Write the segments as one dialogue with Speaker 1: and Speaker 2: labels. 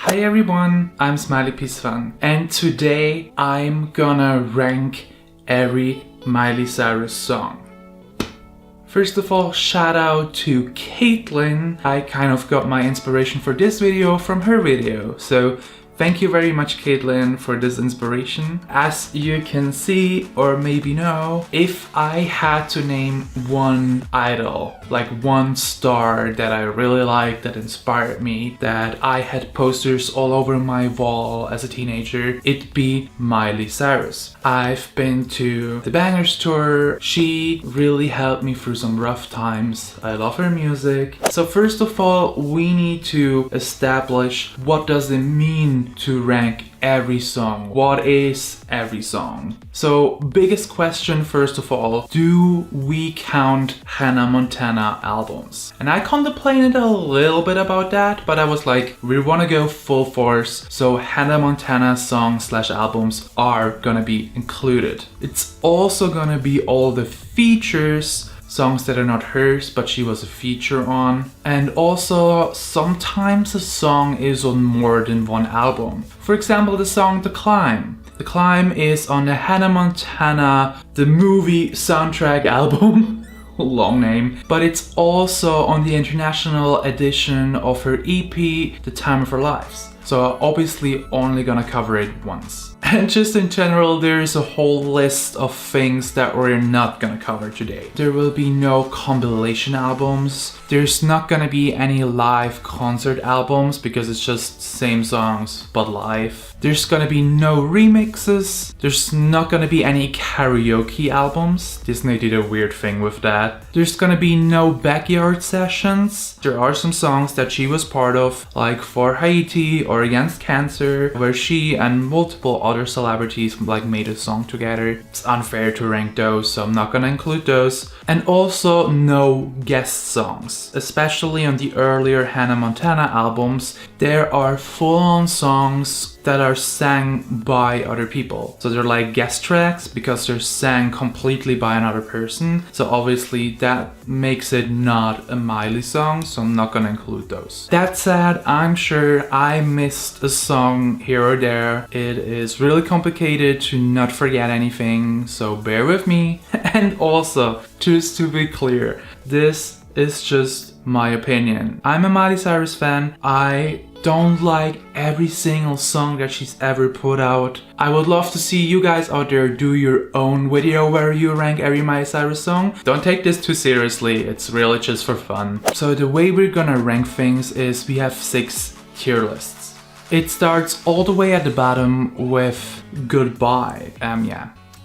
Speaker 1: Hi everyone, I'm Smileypeacefun, and today I'm gonna rank every Miley Cyrus song. First of all, shout out to Caitlin. I kind of got my inspiration for this video from her video, so thank you very much, Caitlin, for this inspiration. As you can see, or maybe know, if I had to name one idol, like one star that I really liked, that inspired me, that I had posters all over my wall as a teenager, it'd be Miley Cyrus. I've been to the Bangerz tour. She really helped me through some rough times. I love her music. So first of all, we need to establish what does it mean to rank every song. What is every song? So biggest question first of all, do we count Hannah Montana albums? And I contemplated a little bit about that, but I was like, we want to go full force, so Hannah Montana songs / albums are gonna be included. It's also gonna be all the features, songs that are not hers but she was a feature on, and also sometimes a song is on more than one album. For example, the song The Climb. The Climb is on the Hannah Montana the movie soundtrack album. Long name, but it's also on the international edition of her EP The Time of Our Lives. So obviously only gonna cover it once. And just in general, there's a whole list of things that we're not gonna cover today. There will be no compilation albums. There's not gonna be any live concert albums because it's just same songs but live. There's gonna be no remixes. There's not gonna be any karaoke albums. Disney did a weird thing with that. There's gonna be no backyard sessions. There are some songs that she was part of, like For Haiti or Against Cancer, where she and multiple other celebrities like made a song together. It's unfair to rank those, so I'm not gonna include those. And also no guest songs. Especially on the earlier Hannah Montana albums, there are full-on songs that are sang by other people. So they're like guest tracks because they're sang completely by another person. So obviously that makes it not a Miley song, so I'm not gonna include those. That said, I'm sure I missed a song here or there. It is really complicated to not forget anything, so bear with me. And also, just to be clear, this is just my opinion. I'm a Miley Cyrus fan. I don't like every single song that she's ever put out. I would love to see you guys out there do your own video where you rank every Miley Cyrus song. Don't take this too seriously, it's really just for fun. So the way we're gonna rank things is we have 6 tier lists. It starts all the way at the bottom with Goodbye.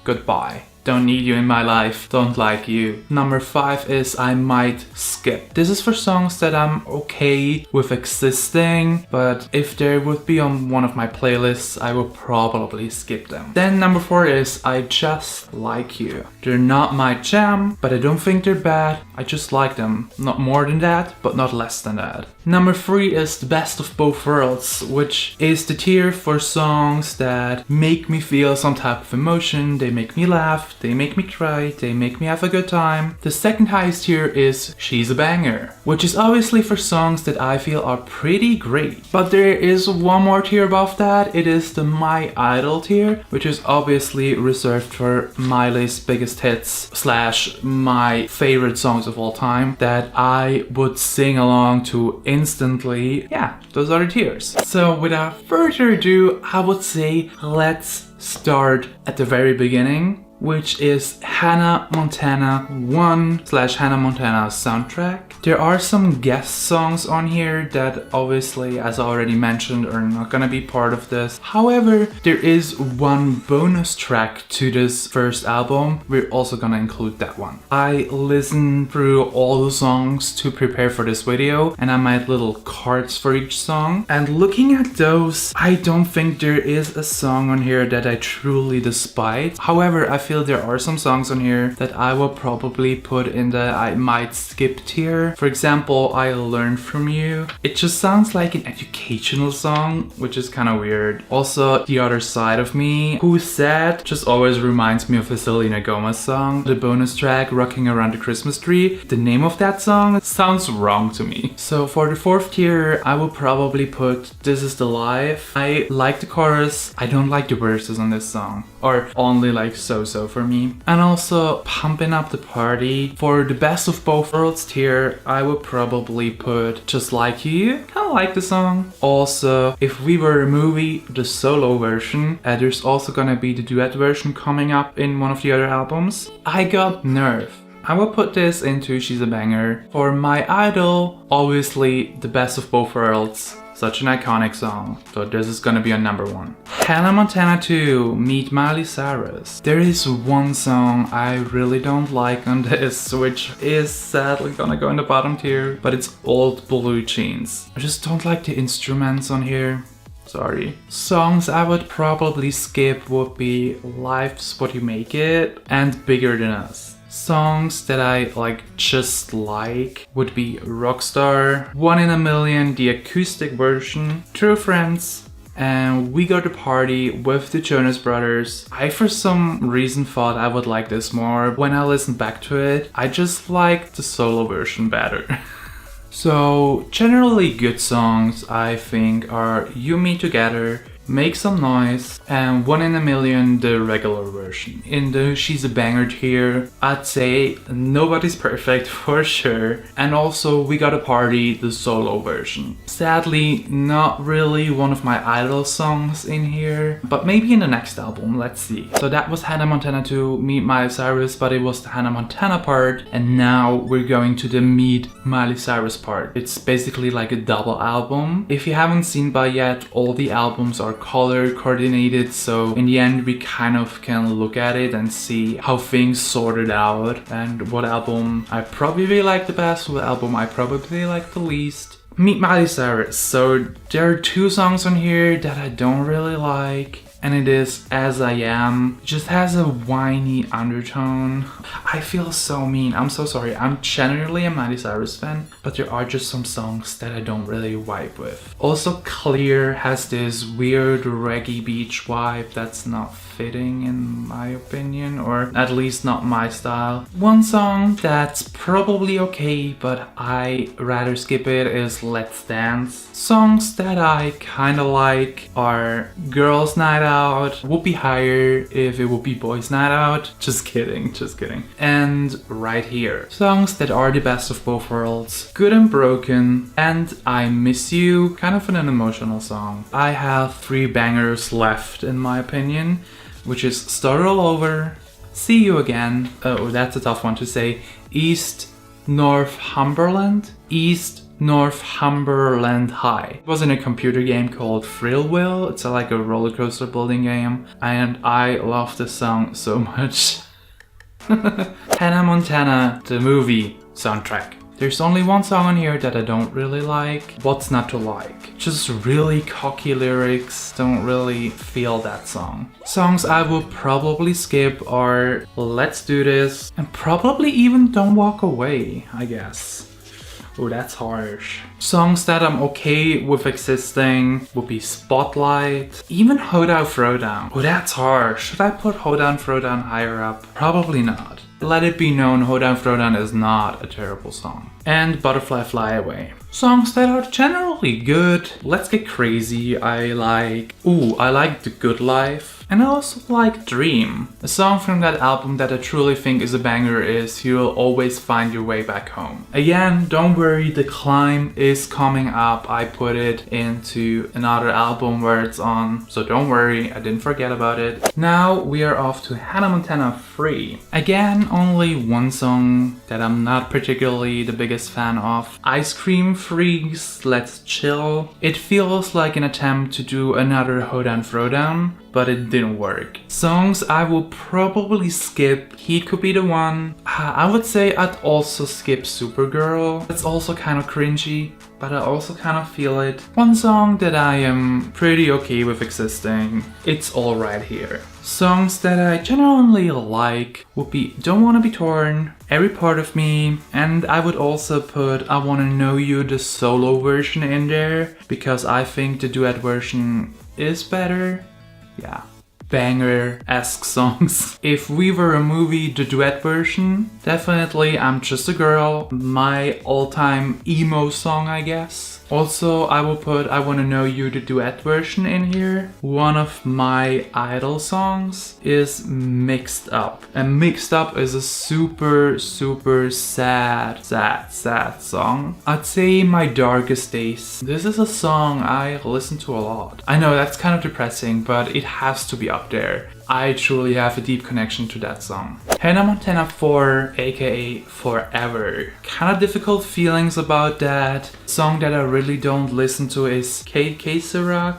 Speaker 1: Goodbye. Don't need you in my life, don't like you. Number 5 is I Might Skip. This is for songs that I'm okay with existing, but if they would be on one of my playlists, I would probably skip them. Then number 4 is I Just Like You. They're not my jam, but I don't think they're bad. I just like them. Not more than that, but not less than that. Number 3 is The Best of Both Worlds, which is the tier for songs that make me feel some type of emotion. They make me laugh, they make me cry, they make me have a good time. The second highest tier is She's a Banger, which is obviously for songs that I feel are pretty great. But there is one more tier above that. It is the My Idol tier, which is obviously reserved for Miley's biggest hits / my favorite songs of all time that I would sing along to instantly. Yeah, those are the tiers. So without further ado, I would say let's start at the very beginning, which is Hannah Montana 1 / Hannah Montana soundtrack. There are some guest songs on here that obviously, as I already mentioned, are not gonna be part of this. However, there is one bonus track to this first album. We're also gonna include that one. I listened through all the songs to prepare for this video, and I made little cards for each song. And looking at those, I don't think there is a song on here that I truly despise. However, I feel there are some songs on here that I will probably put in the I might skip tier. For example, I Learned From You. It just sounds like an educational song, which is kind of weird. Also, The Other Side of Me, Who Said, just always reminds me of a Selena Gomez song. The bonus track, Rocking Around the Christmas Tree, the name of that song sounds wrong to me. So for the fourth tier, I will probably put This Is the Life. I like the chorus, I don't like the verses on this song, or only like so-so for me. And also Pumping Up the Party. For the best of both worlds tier, I would probably put Just Like You. Kinda like the song. Also, If We Were a Movie, the solo version. There's also gonna be the duet version coming up in one of the other albums. I Got Nerve. I will put this into She's a Banger. For My Idol, obviously the best of both worlds. Such an iconic song, so this is gonna be on number 1. Hannah Montana 2, Meet Miley Cyrus. There is one song I really don't like on this, which is sadly gonna go in the bottom tier, but it's Old Blue Jeans. I just don't like the instruments on here. Sorry. Songs I would probably skip would be Life's What You Make It and Bigger Than Us. Songs that I just like would be Rockstar, One in a Million, the acoustic version, True Friends, and We Got to Party with the Jonas Brothers. I for some reason thought I would like this more. When I listened back to it, I just liked the solo version better. So generally good songs I think are You Me Together, Make Some Noise, and One in a Million, the regular version. In the She's a Banger tier, I'd say Nobody's Perfect for sure, and also We Got a Party, the solo version. Sadly, not really one of my idol songs in here, but maybe in the next album, let's see. So that was Hannah Montana 2, Meet Miley Cyrus, but it was the Hannah Montana part, and now we're going to the Meet Miley Cyrus part. It's basically like a double album. If you haven't seen by yet, all the albums are color coordinated, so in the end we kind of can look at it and see how things sorted out and what album I probably like the best, what album I probably like the least. Meet Miley Cyrus. So there are two songs on here that I don't really like, and it is As I Am. It just has a whiny undertone. I feel so mean, I'm so sorry. I'm generally a Miley Cyrus fan, but there are just some songs that I don't really vibe with. Also Clear has this weird reggae beach vibe that's not fitting in my opinion, or at least not my style. One song that's probably okay, but I rather skip it is Let's Dance. Songs that I kinda like are Girls Night Out, would be higher if it would be Boys Night Out. Just kidding, just kidding. And Right Here. Songs that are the best of both worlds. Good and Broken, and I Miss You, kind of an emotional song. I have 3 bangers left in my opinion, which is Start All Over, See You Again, oh that's a tough one to say, East Northumberland High. It was in a computer game called Thrillville. It's like a roller coaster building game, and I love this song so much. Hannah Montana, the movie soundtrack. There's only one song on here that I don't really like. What's Not to Like? Just really cocky lyrics, don't really feel that song. Songs I would probably skip are Let's Do This, and probably even Don't Walk Away, I guess. Oh, that's harsh. Songs that I'm okay with existing would be Spotlight, even Hoedown Throwdown. Oh, that's harsh. Should I put Hoedown Throwdown higher up? Probably not. Let it be known, Hoedown Throwdown is not a terrible song. And Butterfly Fly Away. Songs that are generally good. Let's Get Crazy, I like The Good Life. And I also like Dream. A song from that album that I truly think is a banger is You'll Always Find Your Way Back Home. Again, don't worry, The Climb is coming up. I put it into another album where it's on, so don't worry, I didn't forget about it. Now we are off to Hannah Montana 3. Again, only one song that I'm not particularly the biggest fan of. Ice Cream Freeze, Let's Chill. It feels like an attempt to do another Hoedown Throwdown, but it didn't work. Songs I will probably skip, Heat could be the one. I would say I'd also skip Supergirl. It's also kind of cringy, but I also kind of feel it. One song that I am pretty okay with existing, It's All Right Here. Songs that I genuinely like would be Don't Wanna Be Torn, Every Part of Me, and I would also put I Wanna Know You, the solo version, in there, because I think the duet version is better. Yeah. Banger-esque songs. If we were a movie, the duet version, definitely I'm Just a Girl, my all-time emo song, I guess. Also, I will put I Wanna Know You, the duet version, in here. One of my idol songs is Mixed Up. And Mixed Up is a super sad song. I'd say My Darkest Days. This is a song I listen to a lot. I know that's kind of depressing, but it has to be up there. I truly have a deep connection to that song. Hannah Montana 4, aka Forever. Kinda difficult feelings about that. Song that I really don't listen to is Casera.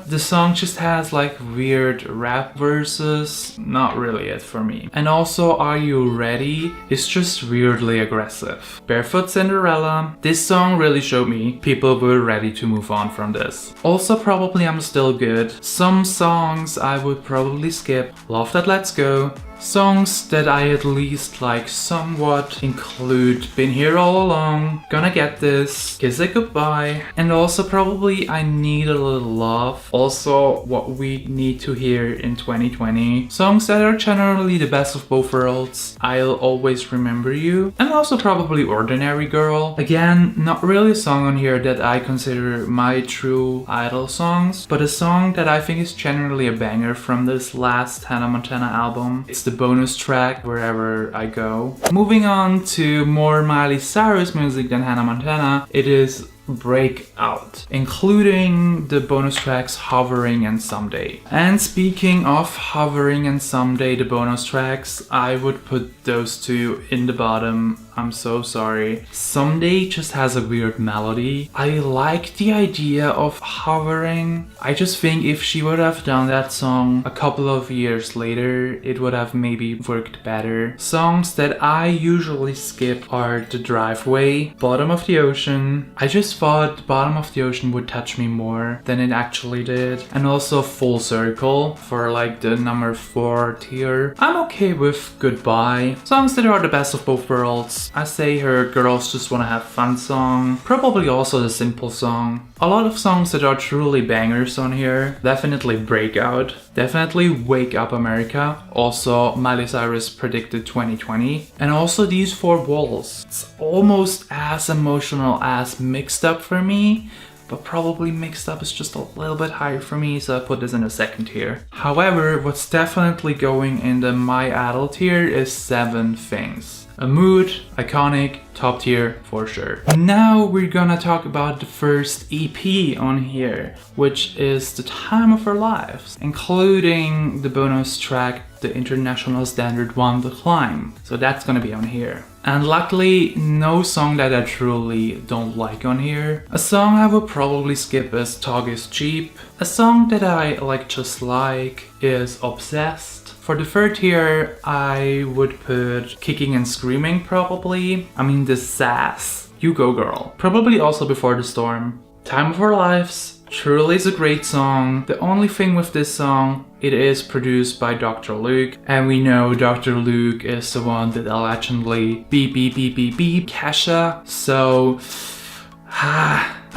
Speaker 1: The song just has like weird rap verses. Not really it for me. And also Are You Ready is just weirdly aggressive. Barefoot Cinderella. This song really showed me people were ready to move on from this. Also probably I'm Still Good. Some songs I would probably skip. Love That Let's Go. Songs that I at least like somewhat include Been Here All Along, Gonna Get This, Kiss It Goodbye, and also probably I Need a Little Love. Also What We Need to Hear in 2020. Songs that are generally the best of both worlds. I'll Always Remember You, and also probably Ordinary Girl. Again, not really a song on here that I consider my true idol songs, but a song that I think is generally a banger from this last Hannah Montana album. It's the bonus track, Wherever I Go. Moving on to more Miley Cyrus music than Hannah Montana, it is Breakout, including the bonus tracks Hovering and Someday. And speaking of Hovering and Someday, the bonus tracks, I would put those two in the bottom. I'm so sorry. Someday just has a weird melody. I like the idea of Hovering. I just think if she would have done that song a couple of years later, it would have maybe worked better. Songs that I usually skip are The Driveway, Bottom of the Ocean. I just thought Bottom of the Ocean would touch me more than it actually did. And also Full Circle for like the number 4 tier. I'm okay with Goodbye. Songs that are the best of both worlds. I say her Girls Just Wanna Have Fun song. Probably also the Simple song. A lot of songs that are truly bangers on here. Definitely Breakout. Definitely Wake Up America. Also Miley Cyrus predicted 2020. And also These Four Walls. It's almost as emotional as Mixed Up for me, but probably Mixed Up is just a little bit higher for me, so I put this in a second tier. However, what's definitely going in the My Idol tier is 7 Things. A mood, iconic, top tier for sure. Now we're gonna talk about the first EP on here, which is The Time of Our Lives, including the bonus track, the international standard one, The Climb. So that's gonna be on here. And luckily, no song that I truly don't like on here. A song I would probably skip is Talk Is Cheap. A song that I just like is Obsessed. For the third tier, I would put Kicking and Screaming probably. I mean the sass. You go girl. Probably also Before the Storm. Time of Our Lives. Truly is a great song. The only thing with this song, it is produced by Dr. Luke, and we know Dr. Luke is the one that allegedly beep Kesha. So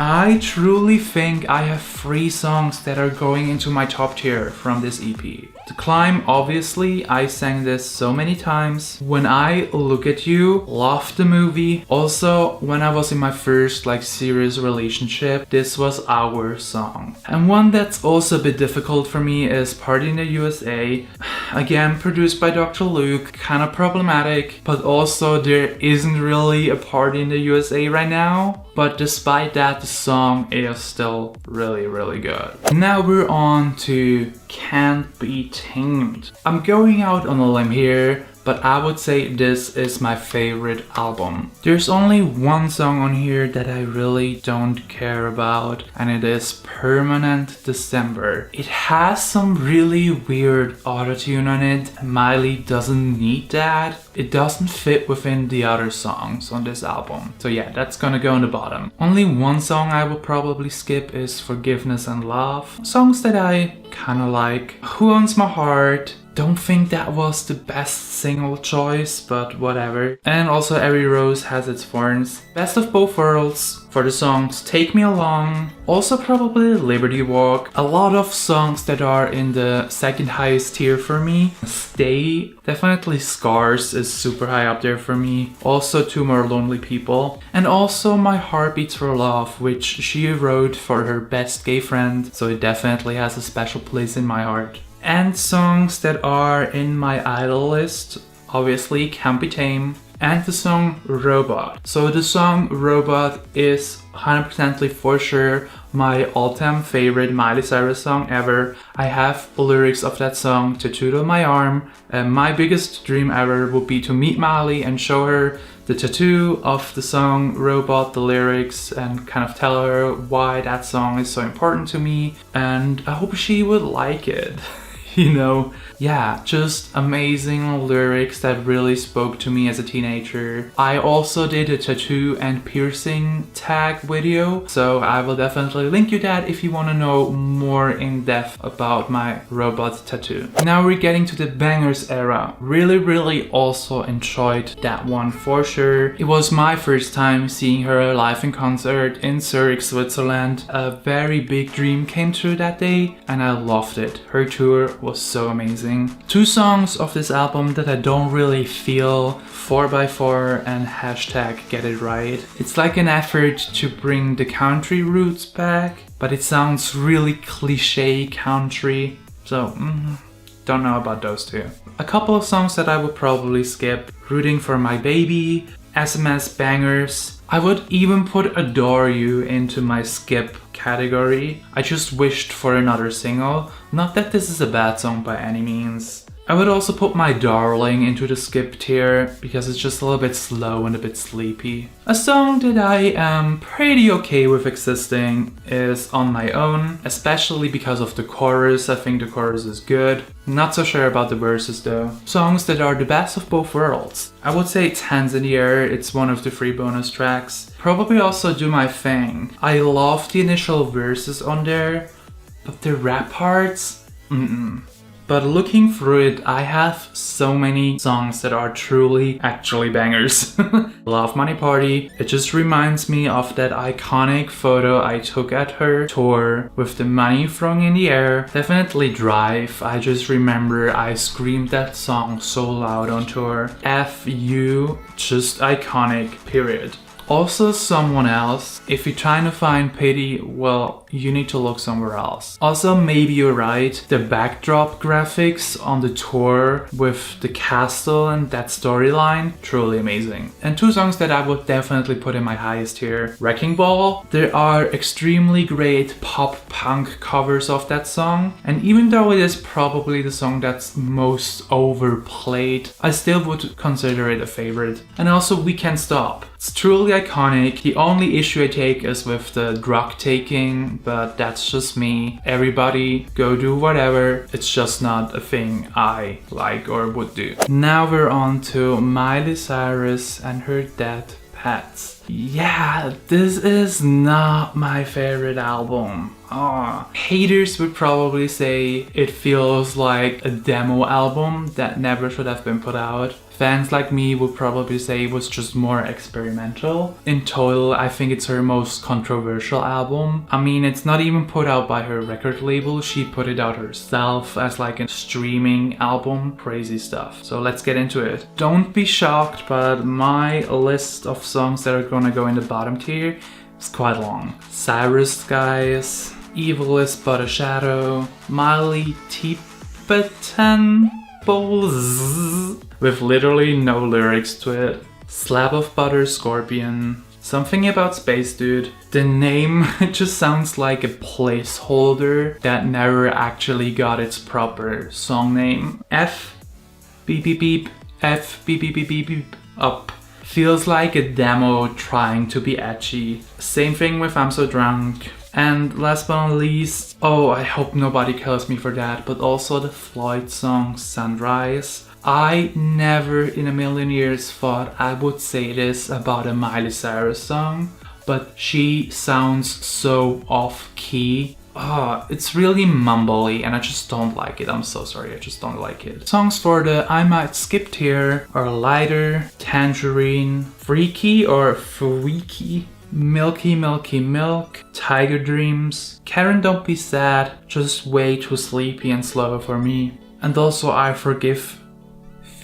Speaker 1: I truly think I have 3 songs that are going into my top tier from this EP. The Climb, obviously, I sang this so many times. When I Look at You, love the movie. Also, when I was in my first serious relationship, this was our song. And one that's also a bit difficult for me is Party in the USA. Again, produced by Dr. Luke, kind of problematic, but also there isn't really a party in the USA right now. But despite that, the song is still really good. Now we're on to Can't Be Tamed. I'm going out on a limb here, but I would say this is my favorite album. There's only one song on here that I really don't care about, and it is Permanent December. It has some really weird autotune on it. Miley doesn't need that. It doesn't fit within the other songs on this album. So yeah, that's gonna go on the bottom. Only one song I will probably skip is Forgiveness and Love. Songs that I kinda like. Who Owns My Heart? Don't think that was the best single choice, but whatever. And also Every Rose Has Its Thorns. Best of Both Worlds for the songs Take Me Along. Also probably Liberty Walk. A lot of songs that are in the second highest tier for me. Stay. Definitely Scars is super high up there for me. Also Two More Lonely People. And also My Heart Beats for Love, which she wrote for her best gay friend. So it definitely has a special place in my heart. And songs that are in my idol list, obviously Can't Be Tamed, and the song Robot. So the song Robot is 100% for sure my all-time favorite Miley Cyrus song ever. I have the lyrics of that song tattooed on my arm. My biggest dream ever would be to meet Miley and show her the tattoo of the song Robot, the lyrics, and kind of tell her why that song is so important to me. And I hope she would like it. You know, yeah, just amazing lyrics that really spoke to me as a teenager. I also did a tattoo and piercing tag video, so I will definitely link you that if you want to know more in depth about my robot tattoo. Now we're getting to the Bangerz era. Really also enjoyed that one for sure. It was my first time seeing her live in concert in Zurich, Switzerland. A very big dream came true that day and I loved it. Her tour was so amazing. Two songs of this album that I don't really feel 4x4 and hashtag get it right. It's like an effort to bring the country roots back, but it sounds really cliche country. So, don't know about those two. A couple of songs that I would probably skip. Rooting for My Baby, SMS Bangers. I would even put Adore You into my skip category. I just wished for another single. Not that this is a bad song by any means. I would also put My Darling into the skip tier because it's just a little bit slow and a bit sleepy. A song that I am pretty okay with existing is On My Own, especially because of the chorus. I think the chorus is good. Not so sure about the verses though. Songs that are the best of both worlds. I would say It's Hands in the Air, it's one of the 3 bonus tracks. Probably also Do My Thing. I love the initial verses on there, but the rap parts, But looking through it, I have so many songs that are truly actually bangers. Love Money Party. It just reminds me of that iconic photo I took at her tour with the money thrown in the air. Definitely Drive. I just remember I screamed that song so loud on tour. FU, just iconic, period. Also Someone Else. If you're trying to find pity, well, you need to look somewhere else. Also Maybe You're Right. The backdrop graphics on the tour with the castle and that storyline, truly amazing. And 2 songs that I would definitely put in my highest tier. Wrecking Ball. There are extremely great pop punk covers of that song. And even though it is probably the song that's most overplayed, I still would consider it a favorite. And also We Can't Stop. It's truly iconic. The only issue I take is with the drug taking, but that's just me. Everybody go do whatever. It's just not a thing I like or would do. Now we're on to Miley Cyrus and her dad Petz. Yeah, this is not my favorite album. Haters would probably say it feels like a demo album that never should have been put out. Fans like me would probably say it was just more experimental. In total, I think it's her most controversial album. I mean, it's not even put out by her record label. She put it out herself as like a streaming album. Crazy stuff. So let's get into it. Don't be shocked, but my list of songs that are gonna go in the bottom tier is quite long. Cyrus Guys, Evil is But a Shadow, Miley Tibetan Bowls with literally no lyrics to it, Slab of Butter Scorpion, Something About Space Dude. The name just sounds like a placeholder that never actually got its proper song name. F, Beep Beep Beep, F beep beep beep beep beep up. Feels like a demo trying to be edgy. Same thing with I'm So Drunk. And last but not least, oh, I hope nobody kills me for that, but also the Floyd song Sunrise. I never in a million years thought I would say this about a Miley Cyrus song, but she sounds so off-key. It's really mumbly and I just don't like it. I'm so sorry, I just don't like it. Songs for the I Might Skip tier are Lighter, Tangerine, Freaky or Freaky, Milky Milky Milk, Tiger Dreams, Karen Don't Be Sad, just way too sleepy and slow for me. And also I Forgive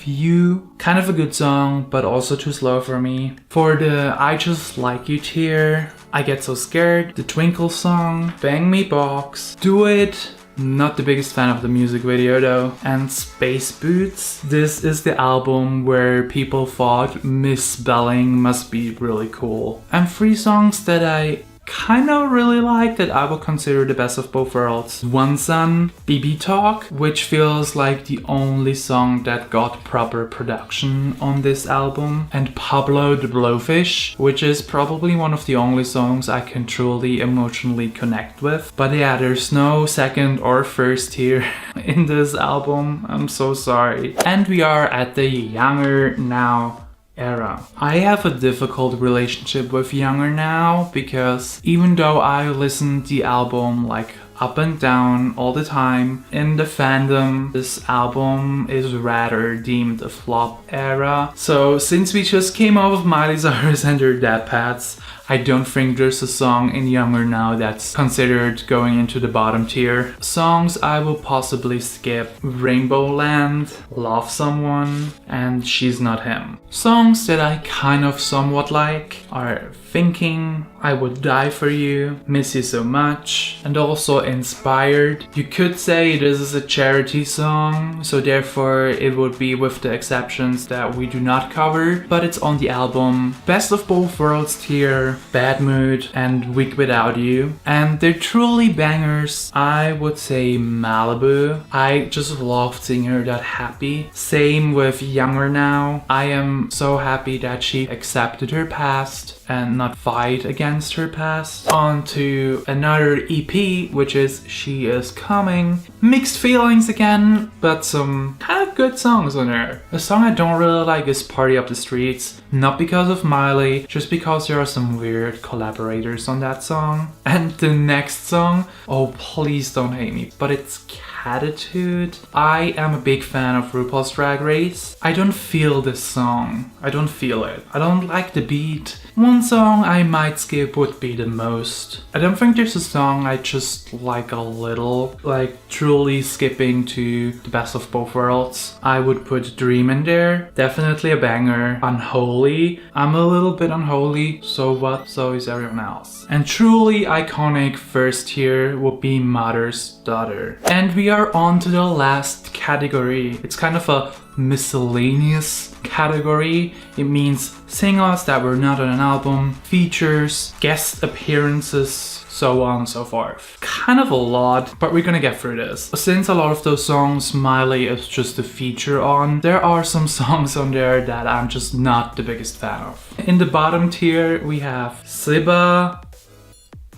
Speaker 1: You, kind of a good song, but also too slow for me. For the I Just Like You tier, I Get So Scared, the Twinkle song, Bang Me Box, Do It, not the biggest fan of the music video though, and Space Boots. This is the album where people thought misspelling must be really cool. And 3 songs that I kind of really like that I would consider the best of both worlds. One Sun, BB Talk, which feels like the only song that got proper production on this album, and Pablo the Blowfish, which is probably one of the only songs I can truly emotionally connect with. But yeah, there's no second or first here in this album. I'm so sorry. And we are at the Younger Now era. I have a difficult relationship with Younger Now because even though I listened the album like up and down all the time in the fandom, this album is rather deemed a flop era. So since we just came off of Miley Cyrus and her Dad Pads, I don't think there's a song in Younger Now that's considered going into the bottom tier. Songs I will possibly skip: Rainbow Land, Love Someone, and She's Not Him. Songs that I kind of somewhat like are Thinking, I Would Die For You, Miss You So Much, and also Inspired. You could say this is a charity song, so therefore it would be with the exceptions that we do not cover, but it's on the album. Best of Both Worlds tier, Bad Mood, and Week Without You. And they're truly bangers. I would say Malibu. I just love seeing her that happy. Same with Younger Now. I am so happy that she accepted her past and not fight against her past. On to another EP, which is She Is Coming. Mixed feelings again, but some kind of good songs on there. A song I don't really like is Party Up the Streets, not because of Miley, just because there are some weird collaborators on that song. And the next song, oh please don't hate me, but it's Attitude. I am a big fan of RuPaul's Drag Race. I don't feel this song. I don't feel it. I don't like the beat. One song I might skip would be The Most. I don't think there's a song I just like a little. Like truly skipping to the Best of Both Worlds. I would put Dream in there. Definitely a banger. Unholy. I'm a little bit unholy. So what? So is everyone else. And truly iconic first here would be Mother's Daughter. And we are on to the last category. It's kind of a miscellaneous category. It means singles that were not on an album, features, guest appearances, so on and so forth. Kind of a lot, but we're gonna get through this. Since a lot of those songs Miley is just a feature on, there are some songs on there that I'm just not the biggest fan of. In the bottom tier we have Siba,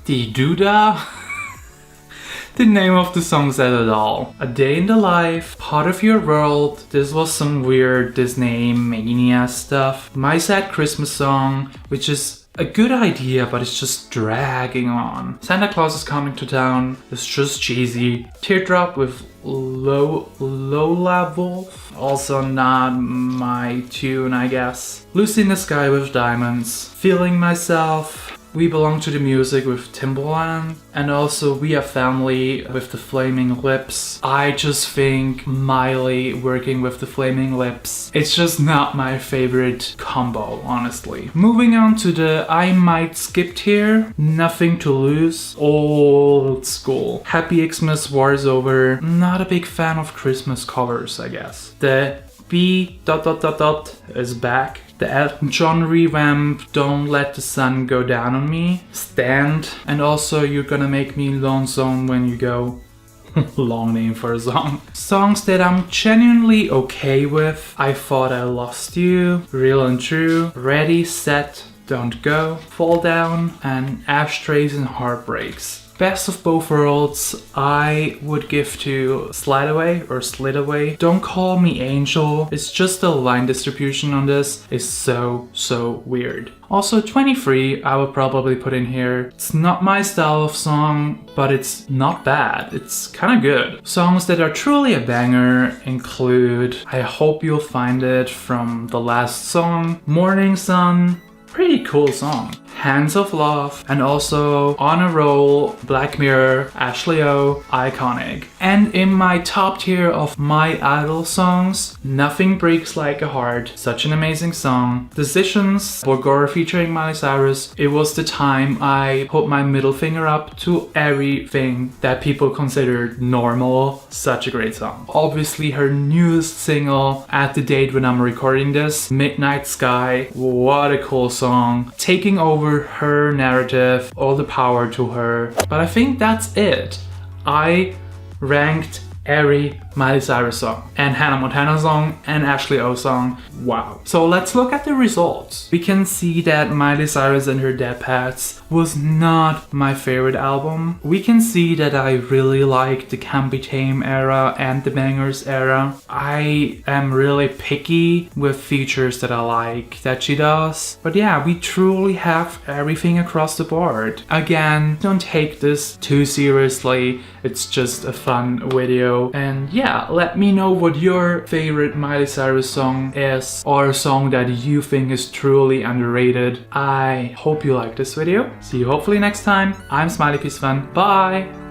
Speaker 1: Di Duda. The name of the song said it all. A Day in the Life, Part of Your World. This was some weird Disney mania stuff. My Sad Christmas Song, which is a good idea, but it's just dragging on. Santa Claus Is Coming to Town. It's just cheesy. Teardrop with Lola Wolf. Also not my tune, I guess. Lucy in the Sky with Diamonds. Feeling Myself. We Belong to the Music with Timbaland, and also We Are Family with the Flaming Lips. I just think Miley working with the Flaming Lips, it's just not my favorite combo, honestly. Moving on to the I Might Skip tier, Nothing to Lose, old school. Happy Xmas, War Is Over, not a big fan of Christmas covers, I guess. The B... is back. The Elton John revamp, Don't Let the Sun Go Down on Me, Stand, and also You're Gonna Make Me Lonesome When You Go. Long name for a song. Songs that I'm genuinely okay with. I Thought I Lost You, Real and True, Ready, Set, Don't Go, Fall Down, and Ashtrays and Heartbreaks. Best of both worlds, I would give to Slide Away or Slid Away. Don't Call Me Angel. It's just the line distribution on this is so weird. Also 23 I would probably put in here. It's not my style of song, but it's not bad. It's kind of good. Songs that are truly a banger include I Hope You'll Find It from the last song, Morning Sun, pretty cool song, Hands of Love, and also On a Roll, Black Mirror, Ashley O, iconic. And in my top tier of my idol songs, Nothing Breaks Like a Heart, such an amazing song. Decisions, Borgora featuring Miley Cyrus. It was the time I put my middle finger up to everything that people considered normal. Such a great song. Obviously her newest single at the date when I'm recording this, Midnight Sky. What a cool song. Taking over her narrative, all the power to her. But I think that's it. I ranked every Miley Cyrus song and Hannah Montana song and Ashley O song. Wow. So let's look at the results. We can see that Miley Cyrus and Her Dead Pets was not my favorite album. We can see that I really like the Be Tamed era and the Bangerz era. I am really picky with features that I like that she does. But yeah, we truly have everything across the board. Again, don't take this too seriously. It's just a fun video. And yeah, let me know what your favorite Miley Cyrus song is, or a song that you think is truly underrated. I hope you liked this video. See you hopefully next time. I'm Smileypeacefun. Bye!